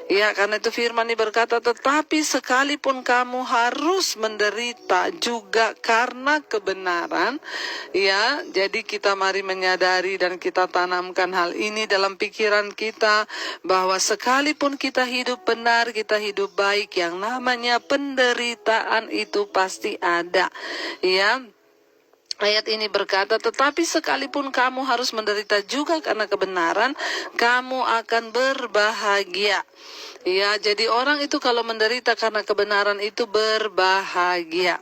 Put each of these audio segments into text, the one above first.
Ya, karena itu firman ini berkata, tetapi sekalipun kamu harus menderita juga karena kebenaran. Ya, jadi kita mari menyadari dan kita tanamkan hal ini dalam pikiran kita, bahwa sekalipun kita hidup benar, kita hidup baik, yang namanya penderitaan itu pasti ada. Ya, ayat ini berkata, tetapi sekalipun kamu harus menderita juga karena kebenaran, kamu akan berbahagia. Ya, jadi orang itu kalau menderita karena kebenaran itu berbahagia.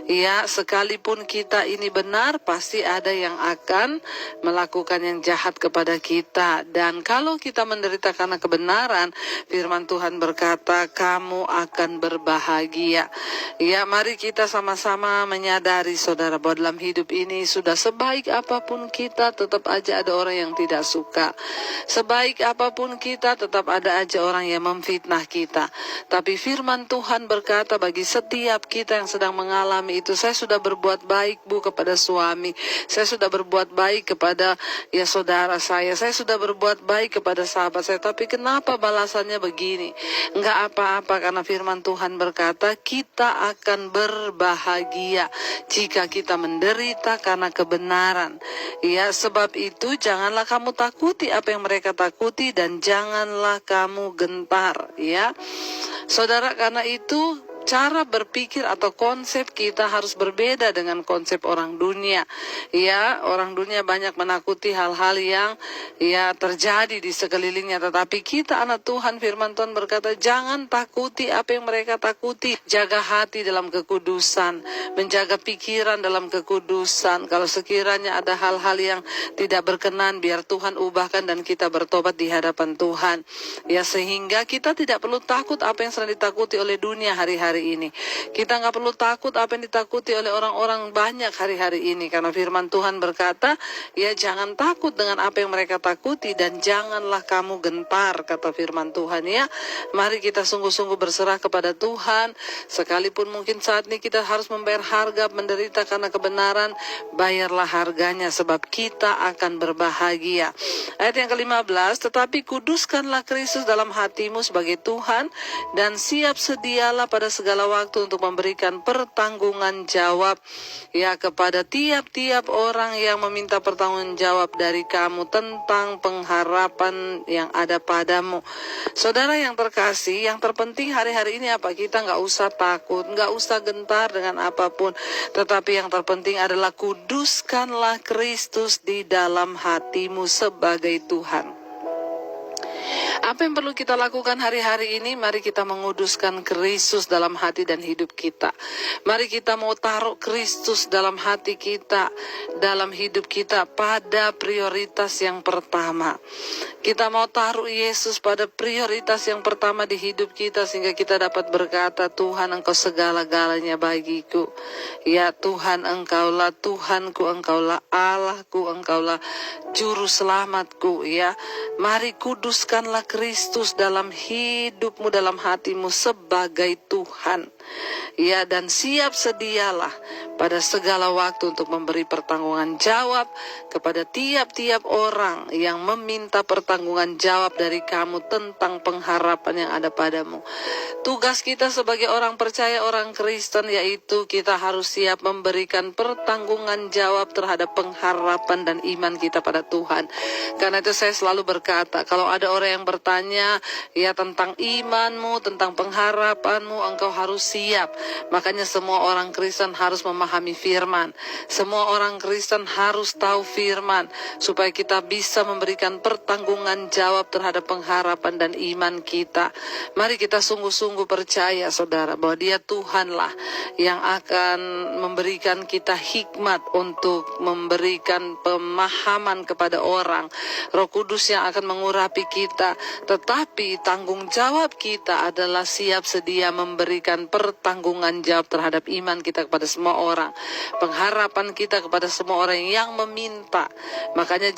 Ya, sekalipun kita ini benar, pasti ada yang akan melakukan yang jahat kepada kita. Dan kalau kita menderita karena kebenaran, firman Tuhan berkata, kamu akan berbahagia. Ya, mari kita sama-sama menyadari, saudara, bahwa dalam hidup ini sudah sebaik apapun kita, tetap aja ada orang yang tidak suka. Sebaik apapun kita, tetap ada aja orang yang memfitnah kita. Tapi firman Tuhan berkata, bagi setiap kita yang sedang mengalami itu, saya sudah berbuat baik, Bu, kepada suami, saya sudah berbuat baik kepada saudara saya sudah berbuat baik kepada sahabat saya, tapi kenapa balasannya begini? Enggak apa-apa, karena firman Tuhan berkata, kita akan berbahagia jika kita menderita karena kebenaran. Ya, sebab itu janganlah kamu takuti apa yang mereka takuti, dan janganlah kamu gentar. Ya, saudara, karena itu cara berpikir atau konsep kita harus berbeda dengan konsep orang dunia. Ya, orang dunia banyak menakuti hal-hal yang terjadi di sekelilingnya, tetapi kita anak Tuhan, firman Tuhan berkata, jangan takuti apa yang mereka takuti. Jaga hati dalam kekudusan, menjaga pikiran dalam kekudusan. Kalau sekiranya ada hal-hal yang tidak berkenan, biar Tuhan ubahkan dan kita bertobat di hadapan Tuhan. Ya, sehingga kita tidak perlu takut apa yang sedang ditakuti oleh dunia hari-hari ini. Kita nggak perlu takut apa yang ditakuti oleh orang-orang banyak hari-hari ini, karena firman Tuhan berkata, ya jangan takut dengan apa yang mereka takuti, dan janganlah kamu gentar, kata firman Tuhan. Ya, mari kita sungguh-sungguh berserah kepada Tuhan. Sekalipun mungkin saat ini kita harus membayar harga menderita karena kebenaran, bayarlah harganya, sebab kita akan berbahagia. Ayat yang ke-15, tetapi kuduskanlah Kristus dalam hatimu sebagai Tuhan, dan siap sedialah pada segala waktu untuk memberikan pertanggungan jawab kepada tiap-tiap orang yang meminta pertanggungan jawab dari kamu tentang pengharapan yang ada padamu. Saudara yang terkasih, yang terpenting hari-hari ini apa? Kita nggak usah takut, nggak usah gentar dengan apapun, tetapi yang terpenting adalah kuduskanlah Kristus di dalam hatimu sebagai Tuhan. Apa yang perlu kita lakukan hari-hari ini? Mari kita menguduskan Kristus dalam hati dan hidup kita. Mari kita mau taruh Kristus dalam hati kita, dalam hidup kita pada prioritas yang pertama. Kita mau taruh Yesus pada prioritas yang pertama di hidup kita, sehingga kita dapat berkata, Tuhan, Engkau segala-galanya bagiku. Ya Tuhan, Engkaulah Tuhanku, Engkaulah Allahku, Engkaulah Juru Selamatku. Ya, mari kuduskanlah Kristus dalam hidupmu, dalam hatimu sebagai Tuhan. Ya, dan siap sedialah pada segala waktu untuk memberi pertanggungan jawab kepada tiap-tiap orang yang meminta pertanggungan jawab dari kamu tentang pengharapan yang ada padamu. Tugas kita sebagai orang percaya, orang Kristen, yaitu kita harus siap memberikan pertanggungan jawab terhadap pengharapan dan iman kita pada Tuhan. Karena itu saya selalu berkata, kalau ada orang yang bertanya tentang imanmu, tentang pengharapanmu, engkau harus siap. Makanya semua orang Kristen harus memahami firman. Semua orang Kristen harus tahu firman, supaya kita bisa memberikan pertanggungan jawab terhadap pengharapan dan iman kita. Mari kita sungguh-sungguh percaya, saudara, bahwa Dia Tuhanlah yang akan memberikan kita hikmat untuk memberikan pemahaman kepada orang. Roh Kudus yang akan mengurapi kita. Tetapi tanggung jawab kita adalah siap sedia memberikan pertanggungan jawab terhadap iman kita kepada semua orang, pengharapan kita kepada semua orang yang meminta. Makanya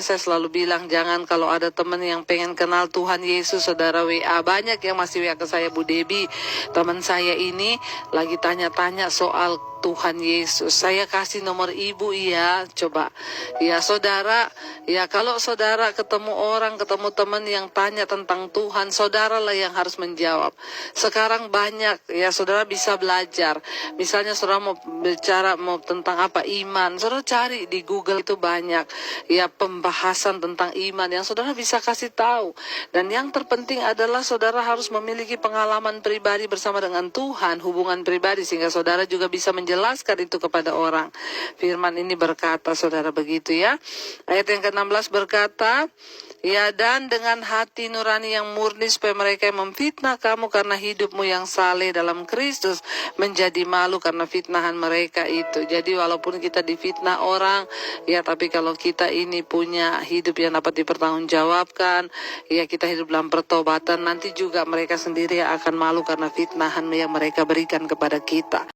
saya selalu bilang, jangan kalau ada teman yang pengen kenal Tuhan Yesus, saudara WA. Banyak yang masih WA ke saya, Bu Debbie, teman saya ini lagi tanya-tanya soal Tuhan Yesus. Saya kasih nomor ibu ya, coba. Ya saudara, ya kalau saudara ketemu orang, ketemu teman yang tanya tentang Tuhan, saudaralah yang harus menjawab. Sekarang banyak ya saudara bisa belajar. Misalnya saudara mau bicara mau tentang apa iman, saudara cari di Google itu banyak ya pembahasan tentang iman yang saudara bisa kasih tahu. Dan yang terpenting adalah saudara harus memiliki pengalaman pribadi bersama dengan Tuhan, hubungan pribadi sehingga saudara juga bisa menjelaskan itu kepada orang. Firman ini berkata saudara begitu ya. Ayat yang ke-16 berkata, ya dan dengan hati nurani yang murni supaya mereka yang memfitnah kamu karena hidupmu yang saleh dalam Kristus menjadi malu karena fitnahan mereka itu. Jadi walaupun kita difitnah orang, ya tapi kalau kita ini punya hidup yang dapat dipertanggungjawabkan, ya kita hidup dalam pertobatan, nanti juga mereka sendiri akan malu karena fitnahan yang mereka berikan kepada kita.